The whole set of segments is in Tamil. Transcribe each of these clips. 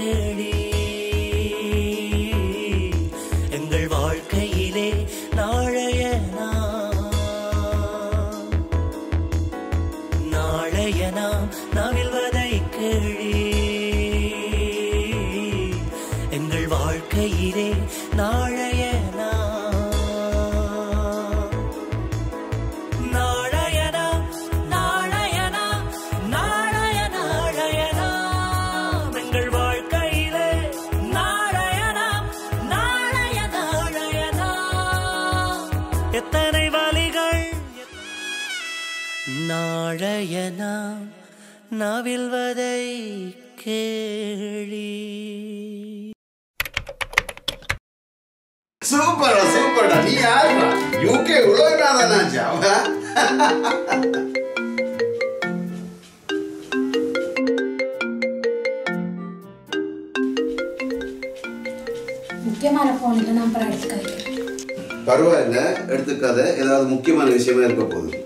கேளி எங்கள் வாழ்க்கையிலே நாளைய நாம் நவில்வதை கேளி எங்கள் வாழ்க்கையிலே நாளைய நாளைய நாம் நவில்வதை கேளி. சூப்பரா சூப்பரா. நீ யாருடா? யூகே உலகநாதனாச்சா? முக்கியமான போன்ல நம்பர் எடுத்துக்காதீங்க. பரவாயில்ல, எடுத்துக்காத. ஏதாவது முக்கியமான விஷயமா இருக்க போகுது.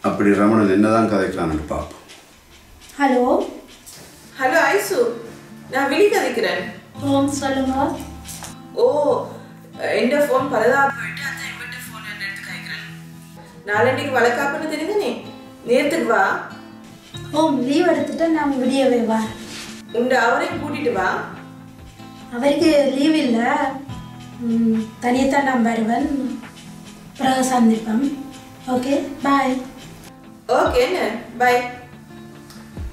அப்படி ரமணன் என்னதான் கதைக்கலான்னு பார்ப்போம். ஹலோ ஹலோ ஐசு, நான் விழி கதைக்கிறேன். சொல்லுங்க. ஓ, எந்த ஃபோன் பலதா போயிட்டு அதான் இவட்ட ஃபோன் எடுத்து கதைக்கிறேன். நாளைக்கு வளக்காப்புன்னு தெரியுதுனே, நேரத்துக்கு வா. லீவ் எடுத்துட்டு நான் விடியவே வா. உண்ட அவரையும் கூட்டிட்டு வா. அவருக்கு லீவ் இல்லை, தனியத்தான் நான் வருவேன். பிறகு சந்திப்பேன். ஓகே, பாய். ஓகே, பாய்.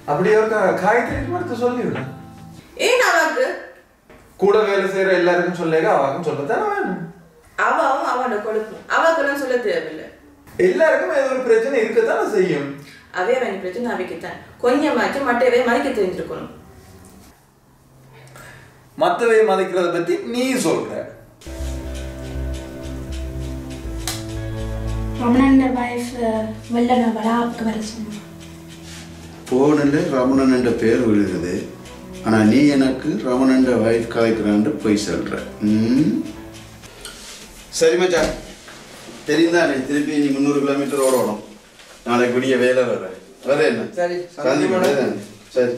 அப்படி ஒரு காயத்ரிக்கு மட்டும் சொல்லிவிட. ஏன் அவாக்கு கூட வேலை செய்யற எல்லாருக்கும் சொல்லேங்க, அவாக்கும் சொல்லத்தானே வேணும். அவாவும் அவனோட கொடுக்கும். அவாக்கெல்லாம் சொல்ல தேவையில்லை. எல்லாருக்கும் ஏதோ ஒரு பிரச்சனை இருக்கத்தானே செய்யும். அவே அவன் பிரச்சனை அவைக்குத்தான். கொஞ்சமாச்சும் மற்றவே மதிக்க தெரிஞ்சிருக்கணும். மற்றவை மதிக்கிறத பத்தி நீ சொல்ற. ரமணன் வைஃப் வெள்ளன வளாக்கு வர சொன்னான். போனில் ரமணன் என்ற பேர் விழுகுது, ஆனால் நீ எனக்கு ரமணன் வைஃப் கதைக்கிறான்னு போய் சொல்ற. சரி மச்சான், தெரிந்தானே திருப்பி நீ 300 கிலோமீட்டர் ஓடணும். நாளைக்கு விடிய வேலை வர என்ன? சரி சரி.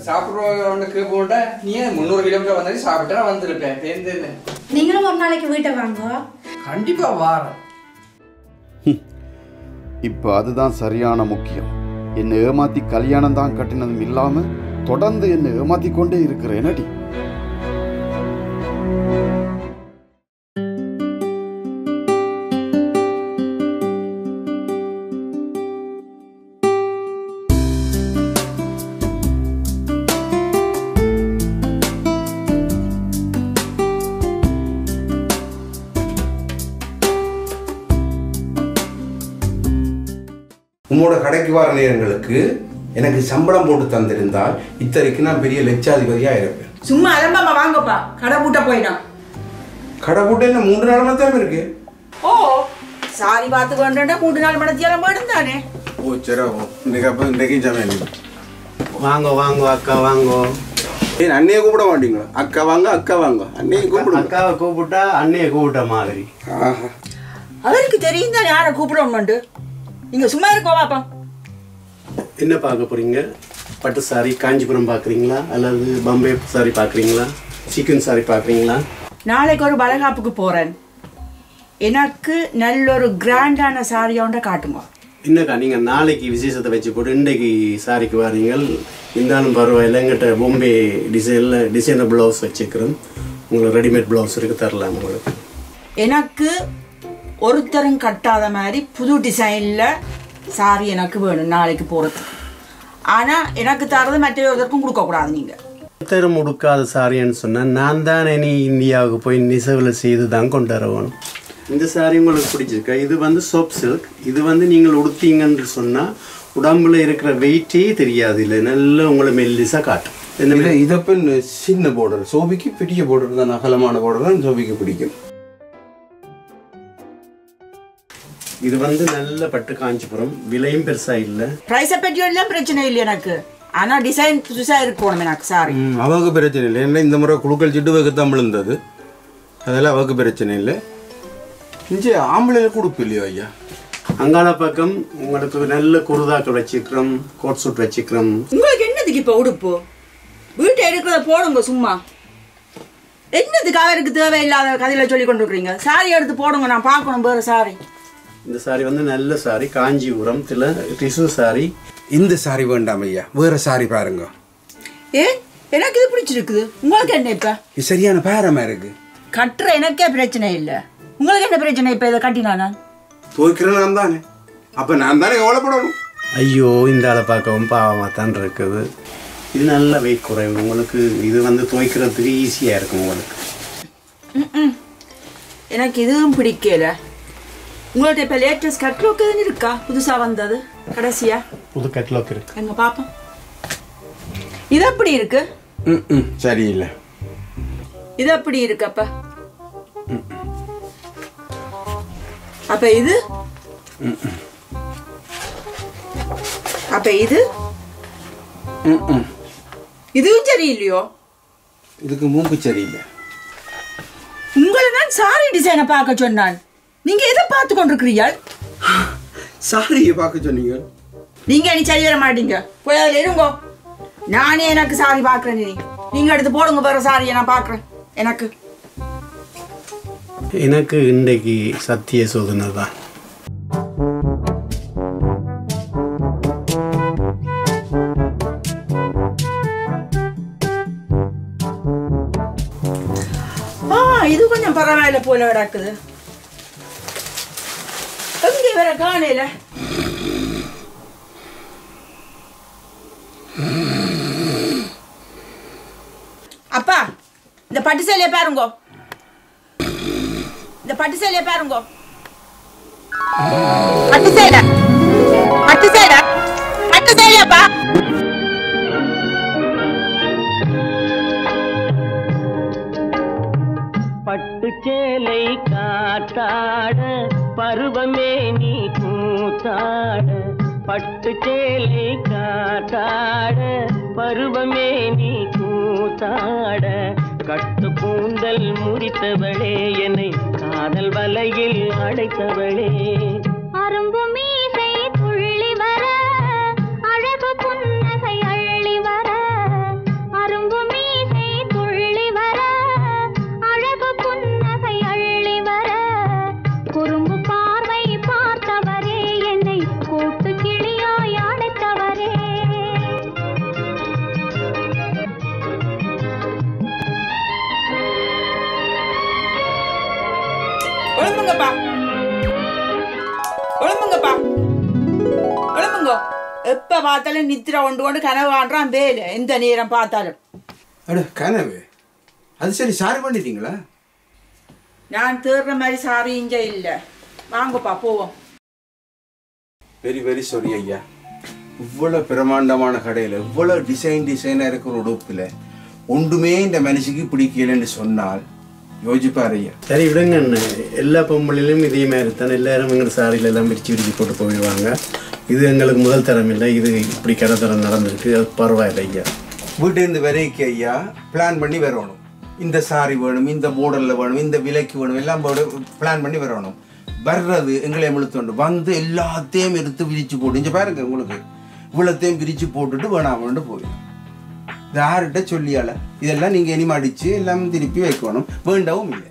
சாப்பிடுறவனுக்கு போட்ட நீ 300 கிலோமீட்டர் வந்தாலும் சாப்பிட்டா வந்துருப்பேன். தெரிஞ்சு நீங்களும் ஒரு நாளைக்கு வீட்டை வாங்க. கண்டிப்பா வாரம். இப்போ அதுதான் சரியான முக்கியம். என்னை ஏமாத்தி கல்யாணம் தான் கட்டினதும் இல்லாம தொடர்ந்து என்னை ஏமாத்தி கொண்டே இருக்கிறேன். என்னடி உங்களோட கடைக்கு வர நேரங்களுக்கு எனக்கு சம்பளம் போட்டு தந்திருந்தால் இத்தனைக்கு நான் பெரிய லட்சாதிபதியா இருப்பேன். சும்மா அலம்பாம வாங்கப்பா, கடை பூட்ட போயிடும். கடை பூட்ட என்ன 3 நாள் மட்டும் இருக்கு? ஓ, சாரி பார்த்து கொண்டா 3 நாள் மடத்தியெல்லாம் போயிடும் தானே. ஓ சரி, இன்றைக்கு சமையல் வாங்க வாங்க அக்கா வாங்க. ஏன் அண்ணையை கூப்பிட மாட்டீங்களா? அக்கா வாங்க அக்கா வாங்க. அண்ணையை கூப்பிடு. அக்காவை கூப்பிட்டா அண்ணையை கூப்பிட்ட மாதிரி. அவருக்கு தெரியும் தானே யாரை கூப்பிடணும்னு. நீங்க சும்மா இருக்கோ பாப்பா. என்ன பார்க்க போறீங்க? பட்டு சாரி காஞ்சிபுரம் பார்க்குறீங்களா, அல்லது பாம்பே சாரி பார்க்குறீங்களா, சிக்கன் சாரி பார்க்குறீங்களா? நாளைக்கு ஒரு வளகாப்புக்கு போறேன். எனக்கு நல்ல ஒரு கிராண்டான சாரியோட காட்டுங்க. என்னக்கா நீங்கள் நாளைக்கு விசேஷத்தை வச்சு போட்டு இன்றைக்கு சாரிக்கு வாரீங்கள். இருந்தாலும் பரவாயில்லை, எங்கிட்ட பாம்பே டிசைனர் ப்ளவுஸ் வச்சுக்கிறோம். உங்களுக்கு ரெடிமேட் ப்ளவுஸ் இருக்குது, தரலாம் உங்களுக்கு. எனக்கு ஒருத்தரும் கட்டாத மாதிரி புது டிசைனில் சாரி எனக்கு வேணும் நாளைக்கு போகிறது. ஆனால் எனக்கு தரது மற்ற ஒருத்தருக்கும் கொடுக்கக்கூடாது. நீங்கள் ஒருத்தரும் உடுக்காத சாரின்னு சொன்னால் நான் தானே நீ இந்தியாவுக்கு போய் நெசவில் செய்து தான் கொண்டு வர வேணும். இந்த சாரி உங்களுக்கு பிடிச்சிருக்கா? இது வந்து சோப் சில்க். இது வந்து நீங்கள் உடுத்தீங்கன்னு சொன்னால் உடம்புல இருக்கிற வெயிட்டே தெரியாது. இல்லை, நல்லா உங்களை மெல்லிசாக காட்டும். என்ன இதப்ப சின்ன பார்டர், சோபிக்கு பெரிய பார்டர் தான், அகலமான பார்டர் தான் சோபிக்கு பிடிக்கும். இது வந்து நல்ல பட்டு காஞ்சிபுரம், விலையும் பெருசா இல்லை. ப்ரைஸை பற்றி எல்லாம் பிரச்சனை இல்லை எனக்கு. ஆனால் டிசைன் புதுசாக இருக்கணும் எனக்கு சாரி. அவருக்கு பிரச்சனை இல்லை. ஏன்னா இந்த முறை குழுக்கள் சிட்டு வைக்கத்தான் விழுந்தது, அதெல்லாம் அவருக்கு பிரச்சனை இல்லை. இங்கே ஆம்பளையில் கொடுப்பு இல்லையோ ஐயா? அங்காள பக்கம் உங்களுக்கு நல்ல குருதாக்கள் வச்சுக்கிறோம், கோட் சூட் வச்சுக்கிறோம். உங்களுக்கு என்னதுக்கு இப்போ உடுப்பு? வீட்டை இருக்கிறத போடுங்க சும்மா. என்னதுக்கு அவருக்கு தேவையில்லாத கதையில சொல்லி கொண்டு இருக்கிறீங்க? சாரி எடுத்து போடுங்க, நான் பார்க்கணும் வேற சாரி. இந்த சாரி வந்து நல்ல சாரி, காஞ்சிபுரம் டிசு சாரி. இந்த சாரி வேண்டாம் ஐயா, வேற சாரி பாருங்க. எனக்கு இது பிடிச்சிருக்குது. உங்களுக்கு என்ன இப்ப? இது சரியான பேரமா இருக்கு. கட்டுற எனக்கே பிரச்சனை இல்லை, உங்களுக்கு என்ன பிரச்சனை? இப்ப இதை கட்டினானா துவைக்கிறேன் நான் தானே, அப்ப நான் தானே கவலைப்படணும். ஐயோ, இந்த ஆளை பார்க்கவும் பாவமாக தான் இருக்குது. இது நல்ல வெயிட் குறைவு உங்களுக்கு. இது வந்து துவைக்கிறதுக்கு ஈஸியாக இருக்கும் உங்களுக்கு. எனக்கு இதுவும் பிடிக்கல. உங்கள்ட்ட இப்போ லேட்டஸ்ட் கட்லோக்கு எதுன்னு இருக்கா? புதுசாக வந்தது கடைசியா புது கட்லோக் இருக்கு. எங்க பாப்போம். இது எப்படி இருக்கு? சரியில்லை. இது எப்படி இருக்கு? அப்ப இது இது இதுவும் சரியில்லையோ? இதுக்கு மூக்கு சரியில்லை. உங்களை நான் சாரி டிசைனை பார்க்க சொன்னான், நீங்க எதை பார்த்து கொண்டிருக்கிறீர்கள்? சாரியை பார்க்க சொன்னீங்க. நீங்க நீ சரி வர மாட்டீங்க, போய் அதில் இருங்கோ. நானே எனக்கு சாரி பார்க்குறேன், நீங்க எடுத்து போடுங்க வேற சாரியை நான் பார்க்குறேன். எனக்கு இன்றைக்கு சத்திய சோதனை தான். இது கொஞ்சம் பரவாயில்ல போல கிடக்குது. எங்கே வேற காணையில? அப்பா, இந்த பட்டு சேலையை பாருங்கோ, இந்த பட்டு சேலையை பாருங்கோ. பட்டு சேலை, பட்டு சேலை, பட்டு சேலையாப்பா. பட்டு சேலை காத்தாட பருவமே நீ கூத்தாட, பட்டு சேலை காத்தாட பருவமே நீ கூத்தாட, கட்டு கூந்தல் முறித்தவளே என்னை காதல் வலையில் அடைத்தவளே, அரும்பு மீசை துள்ளி வர அழகு புன்னகை அள்ளி வர, அரும்பு மீசை துள்ளி வர அழகு புன்னகை அள்ளி வர, குறும்பு பார்வை பார்த்தவரே என்னை கூட்டு கிளியாய் அடைத்தவரே. ஒழுங்குங்கப்பா, ஒழுங்குங்கப்பா, ஒழுங்குங்க. எப்ப பார்த்தாலும் நித்திர ஒன்று கொண்டு கனவு காண்றான் வேலை, எந்த நேரம் பார்த்தாலும். அட கனவு, அது சரி. சாரி பண்ணிட்டீங்களா? நான் தேடுற மாதிரி சாரி இங்க இல்ல. வாங்கப்பா போவோம். வெரி வெரி சாரி ஐயா. இவ்வளவு பிரமாண்டமான கடையில் இவ்வளவு டிசைனாக இருக்கிற உடுப்பில் ஒன்றுமே இந்த மனுஷிக்கு பிடிக்கலன்னு சொன்னால் யோசிப்பார் ஐயா. சரி விடுங்க, எல்லா பொம்பளையிலும் இதே மாதிரி தான். எல்லாரும் எங்கள் சாரியில எல்லாம் விரிச்சு போட்டு போயிடுவாங்க. இது எங்களுக்கு முதல் தரம் இல்லை, இது இப்படி கடத்தரம் நடந்திருக்கு, அது பரவாயில்லை ஐயா. வீட்டிலேருந்து வரைக்கும் ஐயா பிளான் பண்ணி வரணும். இந்த சாரி வேணும், இந்த மாடலில் வேணும், இந்த விலைக்கு வேணும், எல்லாம் பிளான் பண்ணி வரணும். வர்றது எங்களை முழுத்தோண்டு வந்து எல்லாத்தையும் எடுத்து விரிச்சு போட்டு இங்கே பாருங்க, உங்களுக்கு இவ்வளோத்தையும் விரிச்சு போட்டுட்டு வேணாமட்டு போயிடும். யார்கிட்ட சொல்லியால இதெல்லாம் நீங்கள் இனிமே அடித்து எல்லாம் திருப்பி வைக்கணும், வேண்டவும் இல்லை.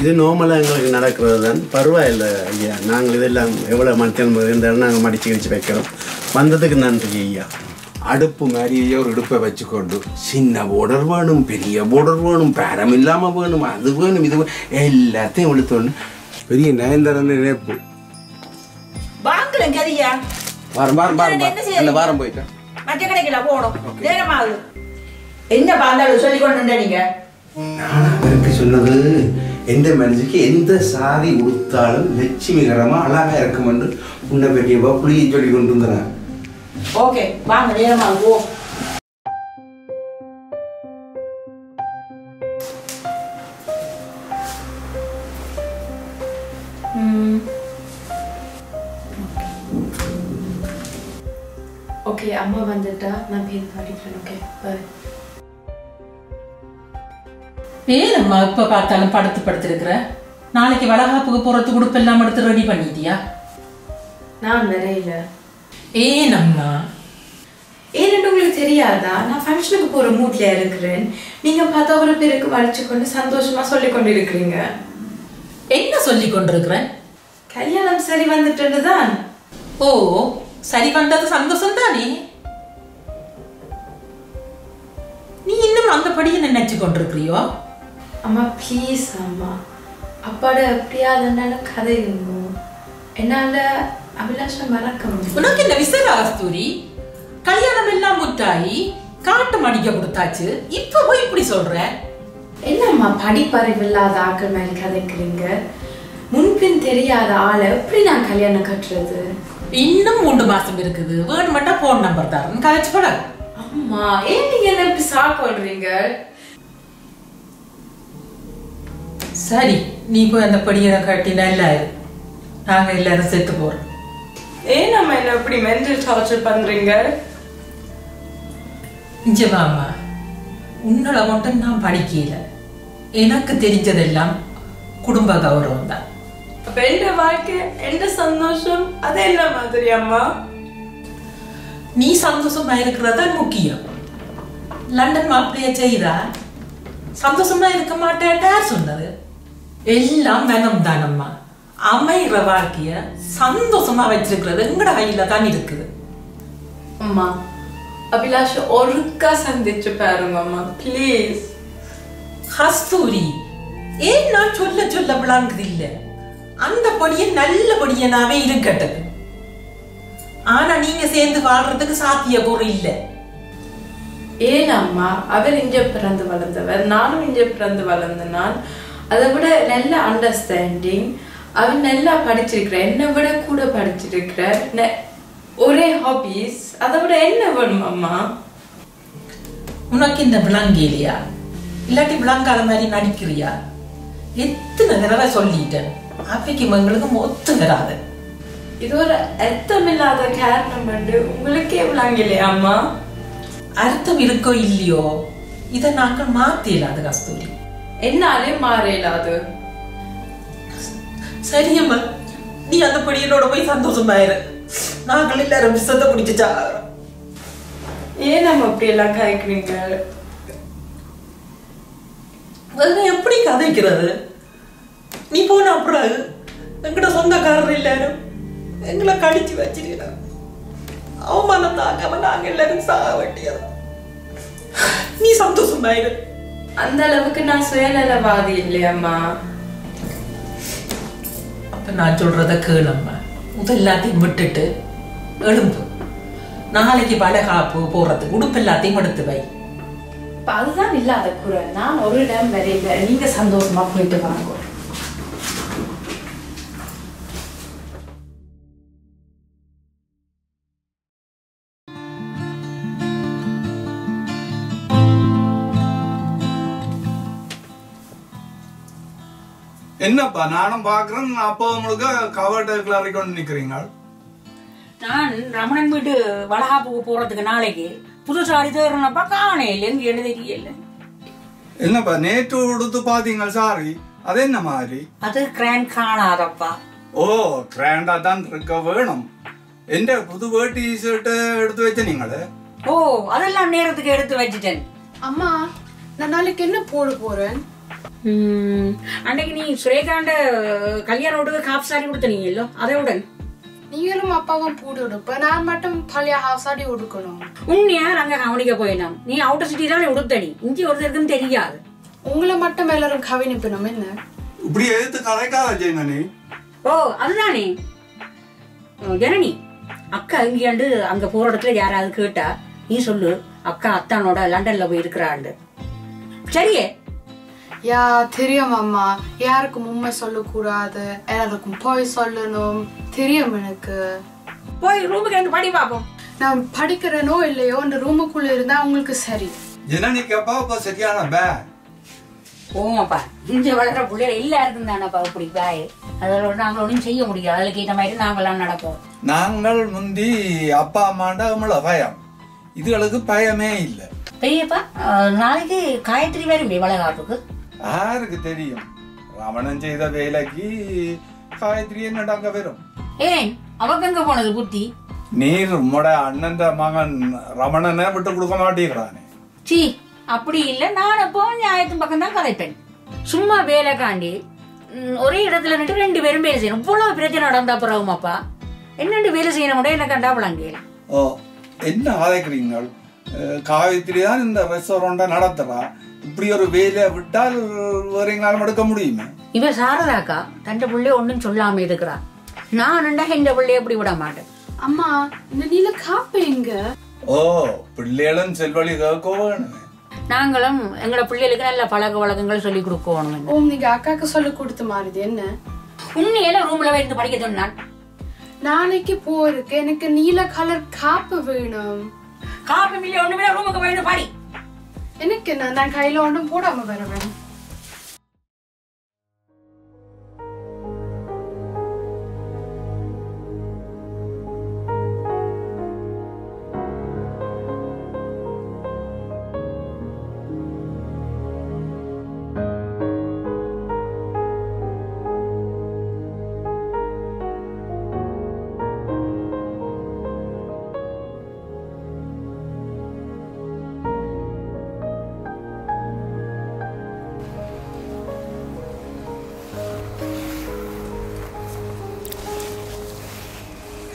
இது நார்மலாக எங்களுக்கு நடக்கிறது தான், பரவாயில்லை ஐயா. நாங்கள் இதெல்லாம் எவ்வளோ மத்தியம் இருந்தாலும் நாங்கள் மடிச்சு கழிச்சு வைக்கிறோம். வந்ததுக்கு நன்றி ஐயா. அடுப்பு மாதிரியே ஒரு இடுப்பை வச்சுக்கொண்டு சின்ன போர்டர் வேணும், பெரிய போர்டர் வேணும், பேரம் இல்லாமல் வேணும், அது வேணும், இது எல்லாத்தையும் இழுத்தோன்னு பெரிய நயன்தாரன் நினைப்பு. வாரம் வாரம் வாரம் அந்த வாரம் போயிட்டேன். மற்ற கடைக்கு போகணும், நேரமாகுது. என்ன பார்த்தாலும் சொல்லி கொண்டு நீங்க? நான் அவருக்கு சொன்னது எந்த மனுஷிக்கு எந்த சாரி உடுத்தாலும் லட்சுமிகரமா அழகா இருக்கும் என்று உன்னை பெரிய புளியை சொல்லி கொண்டு வந்தேன். ஓகே வாங்க, நேரமாக போ. ஓகே, அம்மா வந்துட்டா நான் பேர் பாடிக்கிறேன். Okay bye. ஏனம்மா இப்ப பார்த்தாலும் படுத்திருக்கிற? நாளைக்கு வளகாப்புக்கு போறதுக்கு உடுப்பெல்லாம் எடுத்து ரெடி பண்ணிட்டியா? நான் நிறைய ஏனம்மா ஏன்னு உங்களுக்கு தெரியாதா? நான் ஃபங்க்ஷனுக்கு போற மூட்ல இருக்கிறேன். நீங்க பார்த்தா ஒரு பேருக்கு வளைச்சு கொண்டு சந்தோஷமா சொல்லிக் கொண்டு இருக்கிறீங்க. என்ன சொல்லி கொண்டிருக்கிறேன்? கல்யாணம் சரி வந்துட்டுதான். ஓ, சரி வந்தது சந்தோஷம் தானே. நீ இன்னும் அந்த படியை நினைச்சு கொண்டிருக்கிறியோ? அம்மா ப்ளீஸ் அம்மா, அப்பாட எப்படியாதுனால கதையுங்க. என்னால அபிலாஷம் மறக்க முடியும். உனக்கு என்ன விசேஷ கஸ்தூரி? கல்யாணம் எல்லாம் முட்டாயி காட்டு மடிக்க கொடுத்தாச்சு, இப்ப போய் இப்படி சொல்ற? என்னம்மா படிப்பறிவு இல்லாத ஆக்கள் மேல கதைக்கிறீங்க? முன்பின் தெரியாத ஆளை எப்படி நான் கல்யாணம் கட்டுறது? இன்னும் 3 மாசம் இருக்குது. வேணுமெண்டா போன் நம்பர் தரேன், கதைச்சு போட. அம்மா ஏன் நீங்க என்ன இப்படி சாக்கொள்றீங்க? சரி, நீ போய் அந்த படியை கட்டினா எல்லாரு நாங்க எல்லாரும் செத்து போறோம். ஏன் நம்ம என்ன இப்படி மென்டல் டார்ச்சர் பண்றீங்க? நிஜமாமா, உன்னோட மட்டும் நான் படிக்கல. எனக்கு தெரிஞ்சதெல்லாம் குடும்ப கௌரவம் தான். அப்ப எந்த வாழ்க்கை, எந்த சந்தோஷம், அது என்ன மாதிரி அம்மா? நீ சந்தோஷமா இருக்கிறதா முக்கியம். லண்டன் மாப்பிளைய செய்தா சந்தோஷமா இருக்க மாட்டேன் சொன்னது? எல்லாம் மனம் தானம்மா. அமைகிற வாழ்க்கைய சந்தோஷமா வச்சிருக்கிறது எங்கட கையில தான் இருக்குது. அம்மா அபிலாஷ் ஒருக்கா சந்திச்சு பாருங்க அம்மா ப்ளீஸ். கஸ்தூரி, ஏன் நான் சொல்ல சொல்ல விளங்குது இல்ல? அந்த படியை நல்ல படியனாவே இருக்கட்டது. ஆனா நீங்க சேர்ந்து வாழ்றதுக்கு சாத்திய பொருள் இல்ல. ஏன் அம்மா, அவர் இங்க பிறந்து வளர்ந்தவர், நானும் இங்க பிறந்து வளர்ந்தனான். அதை விட நல்ல அண்டர்ஸ்டாண்டிங். அவர் நல்லா படிச்சிருக்கிற, என்னை விட கூட படிச்சிருக்கிற, ஒரே ஹாபிஸ். அதை விட என்ன வேணும் அம்மா? உனக்கு இந்த விளங்கு இல்லையா? இல்லாட்டி விளங்காத மாதிரி நடிக்கிறியா? எத்தனை தடவை சொல்லிட்டேன், அப்பைக்கு எங்களுக்கு ஒத்து வராது. இது ஒரு அர்த்தமில்லாத காரணம் வந்து உங்களுக்கே விளங்கலையா அம்மா? அர்த்தம் இருக்கோ இல்லையோ, இதை நாங்கள் மாத்த இயலாது கஸ்தூரி. என்னாலே மாற இயலாது. சரியம்மா, நீ அந்த படியோட போய் சந்தோஷமாயிரு. நாங்கள் எல்லாரும் விஷத்தை குடிச்சுச்சா. ஏன் நம்ம அப்படி எல்லாம் கதைக்கிறீங்க? எப்படி கதைக்கிறது? நீ போன அப்புறம் எங்கட சொந்தக்காரர் எல்லாரும் எங்களை கடிச்சு வச்சிருக்க அவமானம் தாங்காம நாங்க எல்லாரும் சாக வேண்டியது. நீ சந்தோஷமாயிரு. அந்த அளவுக்கு நான் சுயநலவாதி இல்லையம்மா. அப்ப நான் சொல்றத கேளம்மா. எல்லாத்தையும் விட்டுட்டு எழும்பு. நாளைக்கு வளகாப்பு போறதுக்கு உடுப்பு எல்லாத்தையும் எடுத்து வை. அதுதான் இல்லாத குறை. நான் ஒரு இடம் வரையில, நீங்க சந்தோஷமா போயிட்டு வாங்க. என்னப்பா நானும் பாக்குறேன், அப்போ உங்களுக்கு கவர்ட்ட கிளறி கொண்டு நிக்கிறீங்க. நான் ரமணன் வீட்டு வளகாப்புக்கு போறதுக்கு நாளைக்கு புது சாரி தேர்றப்பா காணே இல்லை, எங்க எழுதியல. என்னப்பா நேற்று உடுத்து பாத்தீங்க சாரி, அது என்ன மாதிரி? அது கிராண்ட் காணாதப்பா. ஓ, கிராண்டா தான் இருக்க வேணும். எந்த புது வேட்டி ஷர்ட் எடுத்து வச்ச நீங்களே? ஓ, அதெல்லாம் நேரத்துக்கு எடுத்து வச்சுட்டேன். அம்மா நான் நாளைக்கு என்ன போட போறேன்? அன்னைக்கு நீ சுரேகாண்ட கல்யாணோட காப் சாரி கொடுத்தனீங்களோ, அதோட நீங்களும் அப்பாவும் போட்டு உடுப்ப, நான் மட்டும் பழைய ஹாஃப் சாரி உடுக்கணும். உன்னையா அங்க கவனிக்க போயினான். நீ அவுட்டர் சிட்டி தான் உடுத்தனி, இஞ்சி ஒருத்தருக்குன்னு தெரியாது. உங்களை மட்டும் எல்லாரும் கவனிக்கணும் என்ன? இப்படி எடுத்து கதைக்காத ஜெயனி. ஓ, அதுதானே ஜனனி. அக்கா இங்கேண்டு அங்க போற இடத்துல யாராவது கேட்டா நீ சொல்லு, அக்கா அத்தானோட லண்டன்ல போய் இருக்கிறாண்டு. சரியே? யா தெரியும் அம்மா, யாருக்கும் உண்மை சொல்லக்கூடாது, எல்லாருக்கும் போய் சொல்லணும். தெரியும் எனக்கு. போய் ரூமுக்கு வந்து படி பாப்போம். நான் படிக்கிறேனோ இல்லையோ, அந்த ரூமுக்குள்ள இருந்தா உங்களுக்கு சரி. ஜனனிக்கு அப்பா சரியான பே. ஓமாப்பா, இங்க வளர்ற பிள்ளைகள் எல்லாருக்கும் தானப்பா இப்படி பாய். அதோட நாங்கள் ஒன்றும் செய்ய முடியாது. அதில் கேட்ட மாதிரி நாங்களாம் நடப்போம். நாங்கள் முந்தி அப்பா அம்மாண்ட நம்மள பயம், இதுகளுக்கு பயமே இல்லை. பெரியப்பா, நாளைக்கு காயத்ரி வருமே வளகாப்புக்கு. யாருக்கு தெரியும்? ரமணன் செய்த வேலைக்கு காயத்ரி என்னடாங்க வரும். ஏன் அவக்கு எங்க போனது புத்தி? நீர் உம்மோட அண்ணன் மகன் ரமணனை விட்டு கொடுக்க மாட்டேங்கிறானே. சி அப்படி இல்லை, நான் அப்போ நியாயத்தின் பக்கம் தான் கதைப்பேன். சும்மா வேலை காண்டி ஒரே இடத்துல நின்று 2 பேரும் வேலை செய்யணும். இவ்வளவு பிரச்சனை நடந்தா பிறகுமாப்பா என்னென்று வேலை செய்யணும் என்ன கண்டாப்பலாங்க. ஓ என்ன ஆதைக்கிறீங்க? காவித்திரி தான் இந்த ரெஸ்டாரண்ட்டை நடத்துறா. இப்படி ஒரு வேலையை விட்டால் வேற எங்களாலும் எடுக்க முடியுமே. இவ சாரதாக்கா தண்ட பிள்ளைய ஒன்றும் சொல்லாம இருக்கிறா. நான் இந்த பிள்ளைய எப்படி விட மாட்டேன். அம்மா இந்த நீல காப்பு எங்க? ஓ பிள்ளைகளும் செல்வழி கேட்க வேணுமே. நாங்களும் எங்களோட பிள்ளைகளுக்கு நல்ல பழக்க வழக்கங்கள் சொல்லி கொடுக்கணும். ஓ நீங்க அக்காக்கு சொல்லி கொடுத்த மாதிரி என்ன? உன்னையில ரூம்ல வைத்து படிக்க சொன்னான். நாளைக்கு போறதுக்கு எனக்கு நீல கலர் காப்பு வேணும். காப்பு மில்ல ஒண்ணுமே ரூமுக்கு போயிட்டு பாடி. எனக்கு நான் கையில ஒன்றும் போடாம வருவேன்.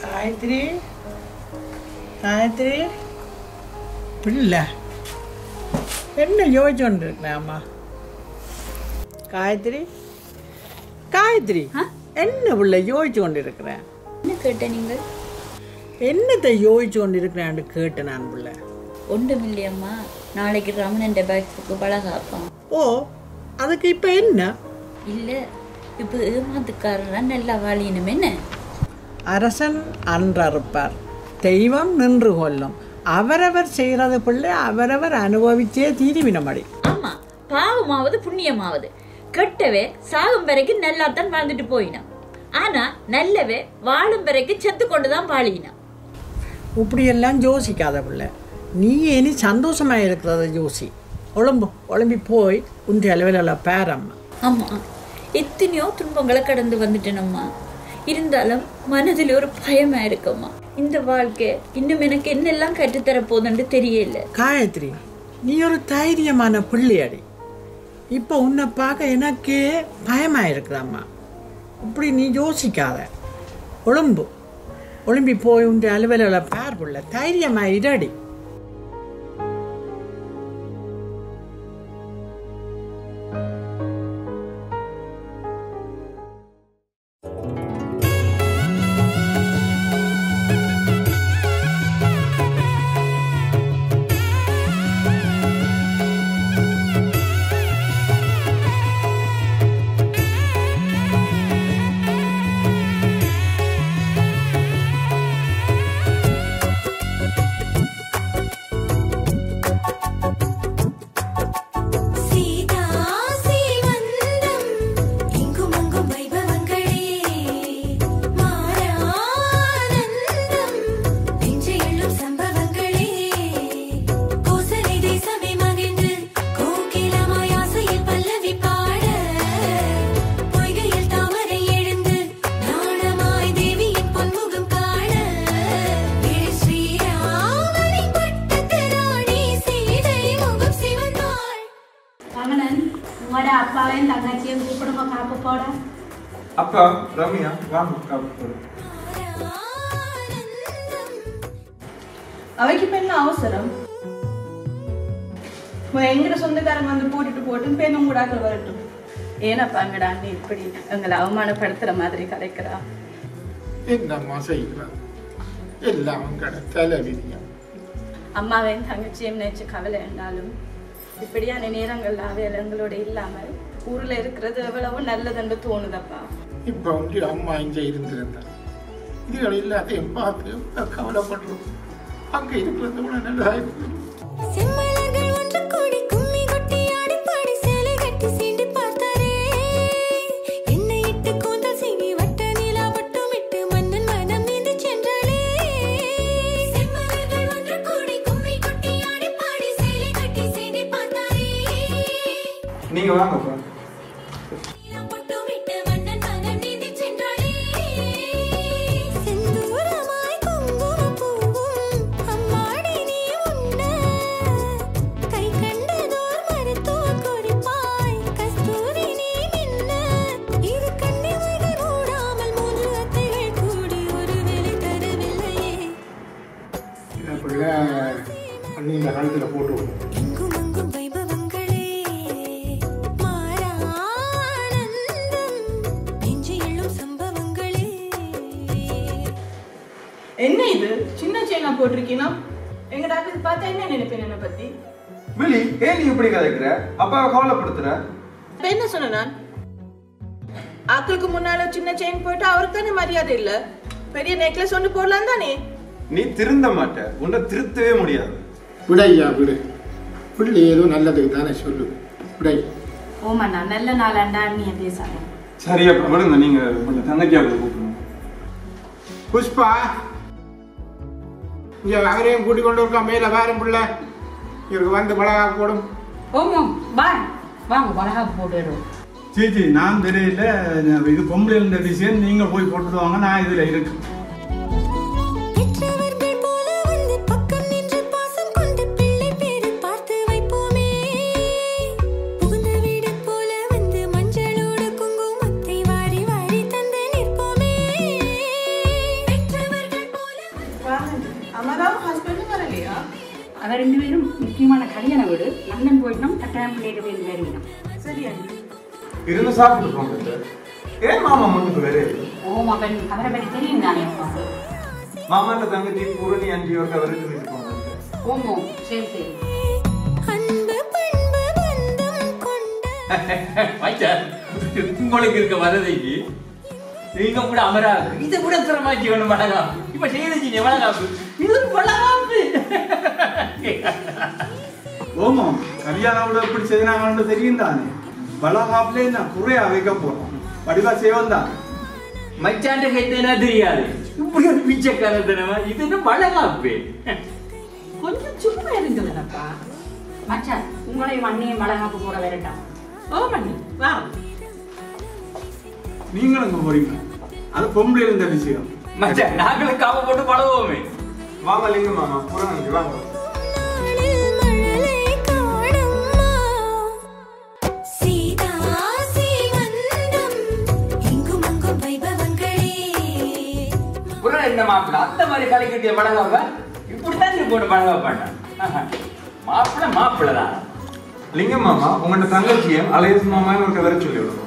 காயத்ரி காயத்ரி பிள்ளை என்ன யோசிச்சுட்டு இருக்கிறாம்மா? காயத்ரி காயத்ரி என்ன பிள்ளை யோசிச்சு கொண்டு இருக்கிறேன்? என்ன கேட்ட நீங்கள்? என்னத்தை யோசிச்சு கொண்டு இருக்கிறேன் கேட்டேன் நான் பிள்ளை. ஒன்றும் இல்லையம்மா, நாளைக்கு ரமணன் பேக்கு பழகாப்பான். ஓ அதுக்கு இப்போ என்ன இல்லை, இப்போ ஏமாத்துக்காரன் நல்லா வாழியணும். என்ன அரசன் அன்றறுப்பார், தெய்வம் நின்று கொள்ளும். அவரவர் செய்கிறது பிள்ளை அவரவர் அனுபவிச்சே தீருவினமடி. ஆமா, பாவமாவது புண்ணியமாவது கெட்டவே சாகும் வரைக்கும் நல்லாத்தான் வாழ்ந்துட்டு போயினான். ஆனா நல்லவே வாழும் வரைக்கும் செத்து கொண்டுதான் வாழினான். இப்படியெல்லாம் யோசிக்காத பிள்ளை, நீ இனி சந்தோஷமா இருக்கிறத யோசி. ஒளம்பி போய் உன்னுடைய அளவில் பேரம்மா. ஆமா, எத்தனையோ துன்பங்களை கடந்து வந்துட்டேனம்மா. இருந்தாலும் மனதில் ஒரு பயமா இருக்கம்மா. இந்த வாழ்க்கை இன்னும் எனக்கு என்னெல்லாம் கற்றுத்தர போதுன்னு தெரியல. காயத்ரி, நீ ஒரு தைரியமான பிள்ளையடி. இப்போ உன்னை பார்க்க எனக்கே பயமா இருக்குதாம்மா. இப்படி நீ யோசிக்காத. ஒளம்பி போய் உன் அலுவலில் பேர் பிள்ளை தைரியமா இடடி. அப்பா ரம்யா வாங்க காப்பு போடு. அவைக்கு இப்ப என்ன அவசரம்? எங்கட சொந்தக்காரங்க வந்து போட்டு பேரும் கூடாக்கள் வரட்டும். ஏனப்பா அங்கடா நீ இப்படி எங்களை அவமானப்படுத்துற மாதிரி கதைக்கிறா? என்னம்மா செய்யலாம், எல்லாம் தலைவிதியம். அம்மாவையும் தங்கச்சியும் நினைச்சு கவலை இருந்தாலும் இப்படியான நேரங்கள்ல அவையில் எங்களோட இல்லாமல் ஊர்ல இருக்கிறது எவ்வளவோ நல்லதுன்னு தோணுதப்பா. இப்ப வந்து அம்மா இங்க இருந்திருந்தா இதுகள் எல்லாத்தையும் பார்த்து கவலைப்படுறோம். அங்க இருக்கிறது கூட நல்லா இருக்கு. நீங்க வாங்கப்பா. என்ன இது சின்ன செயினா போட்டிருக்கீங்கன்னா எங்க டாக்டர் பார்த்தா என்ன நினைப்பேன் என்னை பத்தி? விழி ஏன் நீ இப்படி கதைக்கிற? அப்பா கவலைப்படுத்துற? இப்ப என்ன சொன்ன நான்? ஆக்களுக்கு முன்னால சின்ன செயின் போயிட்டு அவருக்கு தானே மரியாதை இல்ல. பெரிய நெக்லஸ் ஒன்று போடலாம் தானே. நீ திருந்த மாட்ட, உன்னை திருத்தவே முடியாது. விடையா விடு, பிள்ளை ஏதோ நல்லதுக்கு தானே சொல்லு. விடை. ஓமண்ணா நல்ல நாளாண்டா நீ பேசாத. சரி அப்ப விடுங்க, நீங்க கொஞ்சம் தங்கச்சியா கூப்பிடுங்க. புஷ்பா இங்க அவரையும் கூட்டிக் கொண்டு இருக்கா மேல வாரம் பிள்ளை இவருக்கு வந்து மிளகா போடும். ஓமம் வாங்க வாங்க மிளகா போட்டுடும். சீச்சி நான் தெரியல, இது பொம்பளை இருந்த விஷயம் நீங்க போய் போட்டுட்டு வாங்க, நான் இதுல இருக்கு. அவர் 2 பேரும் முக்கியமான கல்யாண வீடு லண்டன் போயிட்டோம், கட்டாயம் பிள்ளைகிட்ட போய் வேறுவிடும். சரியா இருந்து சாப்பிட்டு போங்க. ஏன் மாமா முன்னுக்கு வேற? ஓமா பெண் அவரை பற்றி தெரியும் தானே. மாமாட்ட தங்கச்சி பூரணி அஞ்சியோருக்கு அவருக்கு இருக்கோங்க. ஓமோ சரி சரி. உங்களுக்கு இருக்க வரதைக்கு நீங்க கூட அமராது இது கூட திறமாச்சி ஒண்ணு வளகாப்பு. இப்ப செய்திருக்கீங்க வளகாப்பு, இது வளகாப்பு. ஓமோ கல்யாணம் எப்படி செய்யறாங்கன்னு தெரியும் தானே. வளகாப்புல நான் குறையா வைக்க போறோம், வடிவா செய்வோம் தான். மச்சாண்ட கைத்தனா தெரியாது, இப்படி ஒரு பிச்சைக்காரத்தனமா இது என்ன வளகாப்பு. கொஞ்சம் சும்மா இருந்ததுனப்பா. மச்சான் உங்களையும் அண்ணியும் வளகாப்பு போட வரட்டாம். ஓ மண்ணி வா. நீங்களும் அங்க போறீங்க, அது பொம்பளை இருந்த விஷயம். மச்சான் நாங்களும் காவ போட்டு பழகுவோமே. வாங்க லிங்க மாமா புறங்க வாங்க. புறம் என்ன மாப்பிள்ள அந்த மாதிரி கலை கட்டிய பழகாப்ப இப்படித்தான் நீ போட்டு பழகாப்பாண்டா. மாப்பிள்ள மாப்பிள்ள தான். லிங்கம் மாமா உங்கள்ட்ட தங்கச்சியும் அலையஸ் மாமான்னு ஒரு வர சொல்லி விடுவோம்.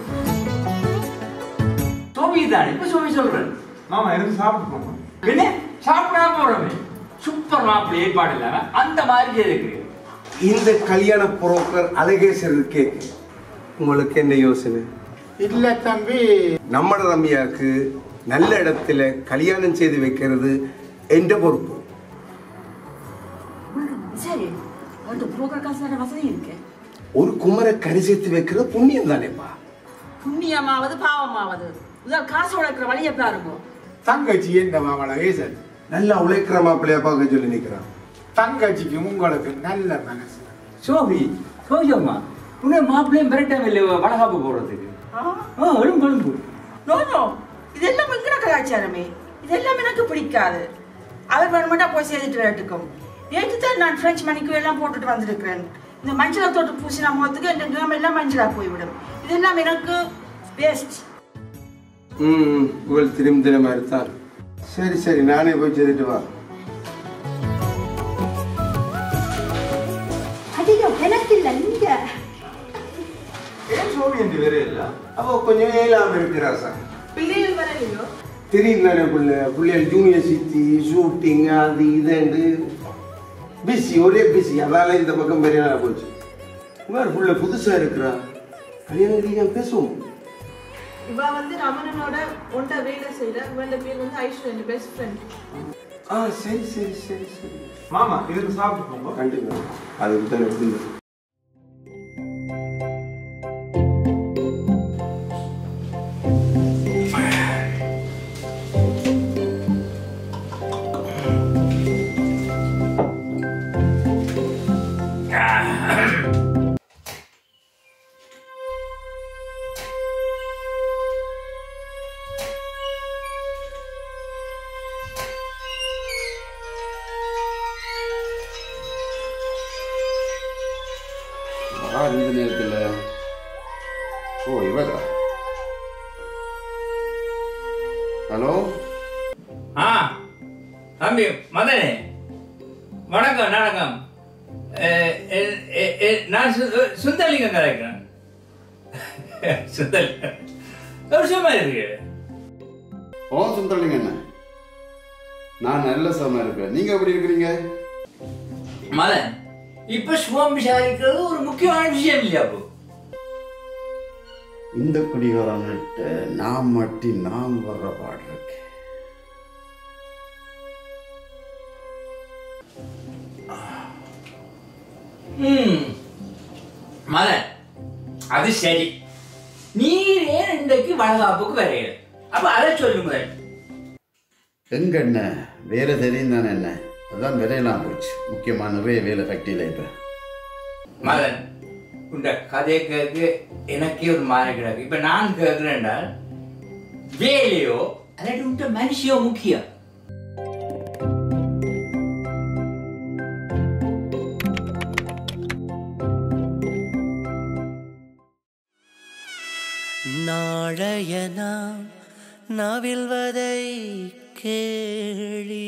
சோமி தான் இப்ப சோமி சொல்றேன். மாமா எனக்கு சாப்பிட்டு போங்க. என்ன சாப்பிடா போறோமே, சூப்பர் மாப்பிள்ள ஏற்பாடு இல்லாம அந்த மாதிரி செய்திருக்கு. இந்த கல்யாண புரோக்கர் அழகேசர் இருக்கே, உங்களுக்கு என்ன யோசனை? இல்ல தம்பி, நம்ம ரம்யாவுக்கு நல்ல இடத்துல கல்யாணம் செய்து வைக்கிறது என்ற பொறுப்பு. சரி ஒரு புரோக்கர் காசான வசதி இருக்கு. ஒரு குமரை கறி சேர்த்து வைக்கிறது புண்ணியம் தானேப்பா. புண்ணியமாவது பாவமாவது இதான் காசு உழைக்கிற வழியை பாருங்க. தங்கச்சி என்ன மாமலா ஏசன் நல்லா உழைக்கிற மாப்பிள்ளையா பார்க்க சொல்லி நிற்கிறான். தங்கச்சிக்கு உங்களுக்கு நல்ல மனசு. சோபி சோஜம்மா உன்னை மாப்பிள்ளையும் பெரட்டாம இல்லை வளகாப்பு போடுறதுக்கு. எழும்பு எழும்பு. நோ இதெல்லாம் எங்கட கலாச்சாரமே, இதெல்லாம் எனக்கு பிடிக்காது. அவர் வேணுமெண்டா போய் செய்துட்டு வரட்டுக்கும். நேற்று தான் நான் பிரெஞ்சு மணிக்கு எல்லாம் போட்டுட்டு வந்திருக்கிறேன். இந்த மஞ்சளை தொட்டு பூசினா முகத்துக்கு என் கிராமம் எல்லாம் மஞ்சளா போய்விடும். இதெல்லாம் எனக்கு வேஸ்ட். இவள் திரும்பின மாதிரி தான். சரி சரி நானே போய் செய்துட்டு வா. அதிகம் எனக்கு இல்லை நீங்க ஏன் சோமி என்று வேற இல்ல? அவ கொஞ்சம் ஏலாம இருக்கிறா சார். பிள்ளைகள் வரலையோ தெரியல பிள்ளைகள் ஜூனியர் சித்தி ஷூட்டிங் அது இது பிஸி, ஒரே பிஸி. அதால இந்த பக்கம் பெரிய நாள் போச்சு. இவர் புள்ள புதுசா இருக்கிறா, கல்யாணம் பேசுவோம். இவ வந்து ரமணனோட ஒண்ட வேலை செய்யற. இவன் பேர் வந்து ஐஸ்வர்யா, பெஸ்ட் ஃப்ரெண்ட். சரி சரி சரி சரி மாமா இதுக்கு சாப்பிட்டு போங்க. கண்டிப்பா அதுக்கு தான் எடுத்து. இந்த நேரத்தில் இவரா? ஹலோ தம்பி மதனே வணக்கம். வணக்கம். நான் சுந்தரலிங்கம் கதைக்கிறேன். சுந்தரலிங்கம் ஒரு சும்மா இருக்கு. சுந்தரலிங்கம் என்ன நான் நல்ல சமமா இருப்பேன். நீங்க எப்படி இருக்கிறீங்க? மலன், இப்ப சுகம் விசாரிக்கிறது ஒரு முக்கியமான விஷயம் இல்லையா? அப்போ இந்த குடிகாரன்கிட்ட நாம் மட்டி நாம் வர்ற பாடு இருக்கு. மலன், அது சரி. நீர் ஏன் இன்றைக்கு வளகாப்புக்கு வரையில? அப்ப அதை சொல்லுங்க. எங்க என்ன வேலை தெரியும் தானே என்ன, அதான் விரையெல்லாம் போச்சு. முக்கியமா நிறைய வேலை ஃபேக்டரியில இப்ப. மலன், உண்ட கதை கேட்க எனக்கே ஒரு மாதிரி கிடக்கு. இப்ப நான் கேட்கிறேன்டா, வேலையோ அல்லாட்டி உண்ட மனுஷியோ முக்கியம்? நாளைய நாம் நாவில்வதை கேளி.